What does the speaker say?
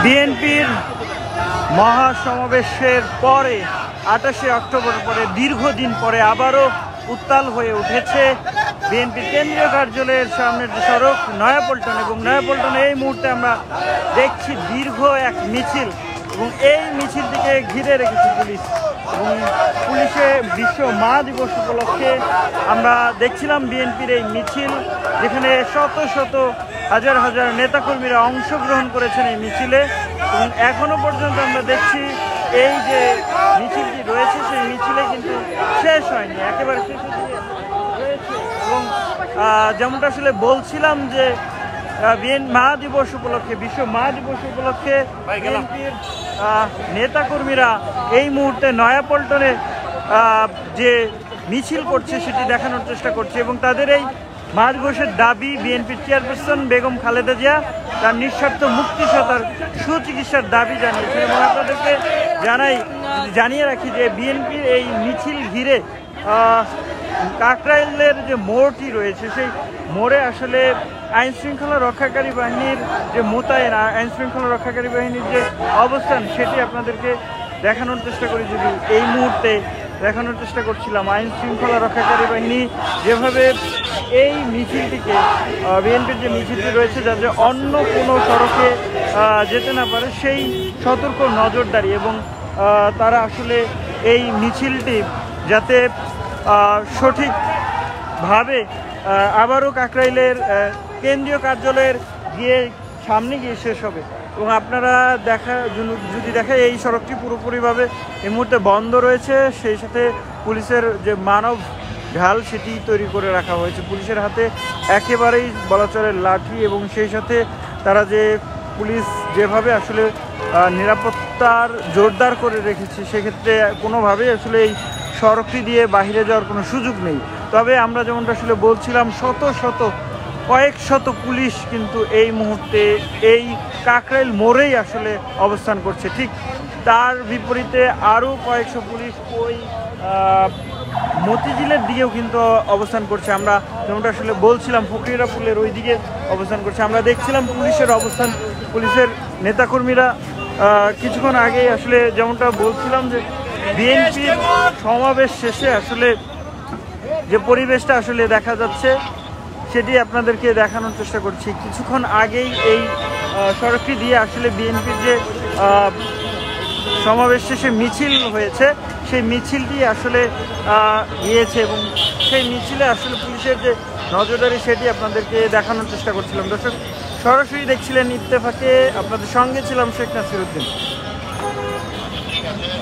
বিএনপির মহাসমাবেশের পরে 28শে অক্টোবর পরে দীর্ঘদিন পরে আবারও উত্তাল হয়ে উঠেছে বিএনপির কেন্দ্রীয় কার্যালয়ের সামনের যে সড়ক নয়াপল্টন, এবং নয়াপল্টনে এই মুহূর্তে আমরা দেখছি দীর্ঘ এক মিছিল, এবং এই মিছিলটিকে ঘিরে রেখেছে পুলিশ। এবং পুলিশে বিশ্ব মা দিবস উপলক্ষে আমরা দেখছিলাম বিএনপির এই মিছিল, যেখানে শত শত হাজার হাজার নেতাকর্মীরা অংশগ্রহণ করেছেন এই মিছিলে। এবং এখনো পর্যন্ত আমরা দেখছি এই যে মিছিলটি রয়েছে সেই মিছিলে কিন্তু শেষ হয়নি, একেবারে শেষের দিকে রয়েছে। এবং যেমনটা আসলে বলছিলাম যে মা দিবস উপলক্ষে, বিশ্ব মা দিবস উপলক্ষে বিএনপির নেতাকর্মীরা এই মুহূর্তে নয়াপল্টনে যে মিছিল করছে সেটি দেখানোর চেষ্টা করছে, এবং তাদের এই মা দিবসের দাবি বিএনপির চেয়ারপারসন বেগম খালেদা জিয়া তার নিঃস্বার্থ মুক্তি সহ তার সুচিকিৎসার দাবি জানিয়েছে। এবং আপনাদেরকে জানিয়ে রাখি যে বিএনপির এই মিছিল ঘিরে কাকরাইলের যে মোড়টি রয়েছে সেই মোড়ে আসলে আইন শৃঙ্খলা রক্ষাকারী বাহিনীর যে মোতায়েন, আইন শৃঙ্খলা রক্ষাকারী বাহিনীর যে অবস্থান সেটি আপনাদেরকে দেখানোর চেষ্টা করি। যদি এই মুহূর্তে দেখানোর চেষ্টা করছিলাম আইন শৃঙ্খলা রক্ষাকারী বাহিনী যেভাবে এই মিছিলটিকে, বিএনপির যে মিছিলটি রয়েছে যাতে অন্য কোনো সড়কে যেতে না পারে সেই সতর্ক নজরদারি, এবং তারা আসলে এই মিছিলটি যাতে সঠিকভাবে আবারও কাকরাইলের কেন্দ্রীয় কার্যালয়ের সামনে গিয়ে শেষ হবে। এবং আপনারা যদি দেখেন এই সড়কটি পুরোপুরিভাবে এই মুহূর্তে বন্ধ রয়েছে, সেই সাথে পুলিশের যে মানব ঢাল সেটি তৈরি করে রাখা হয়েছে। পুলিশের হাতে একেবারেই বলা চলে লাঠি, এবং সেই সাথে তারা যে পুলিশ যেভাবে আসলে নিরাপত্তার জোরদার করে রেখেছে সেক্ষেত্রে কোনোভাবেই আসলে এই সড়কটি দিয়ে বাইরে যাওয়ার কোনো সুযোগ নেই। তবে আমরা যেমনটা আসলে বলছিলাম কয়েক শত পুলিশ কিন্তু এই মুহূর্তে এই কাকরাইল মোড়েই আসলে অবস্থান করছে। ঠিক তার বিপরীতে আরও কয়েকশো পুলিশ ওই মতিঝিলের দিকেও কিন্তু অবস্থান করছে। আমরা যেমনটা আসলে বলছিলাম ফকিরা পুলের ওই দিকে অবস্থান করছে। আমরা দেখছিলাম পুলিশের অবস্থান, পুলিশের নেতাকর্মীরা কিছুক্ষণ আগেই আসলে যেমনটা বলছিলাম যে বিএনপির সমাবেশ শেষে আসলে যে পরিবেশটা আসলে দেখা যাচ্ছে সেটি আপনাদেরকে দেখানোর চেষ্টা করছি। কিছুক্ষণ আগেই এই সড়কটি দিয়ে আসলে বিএনপির যে সমাবেশ শেষে মিছিল হয়েছে সেই মিছিলটি আসলে গিয়েছে, এবং সেই মিছিলে আসলে পুলিশের যে নজরদারি সেটি আপনাদেরকে দেখানোর চেষ্টা করছিলাম। দর্শক, সরাসরি দেখছিলেন ইত্তেফাকে, আপনাদের সঙ্গে ছিলাম শেখ নাসির উদ্দিন।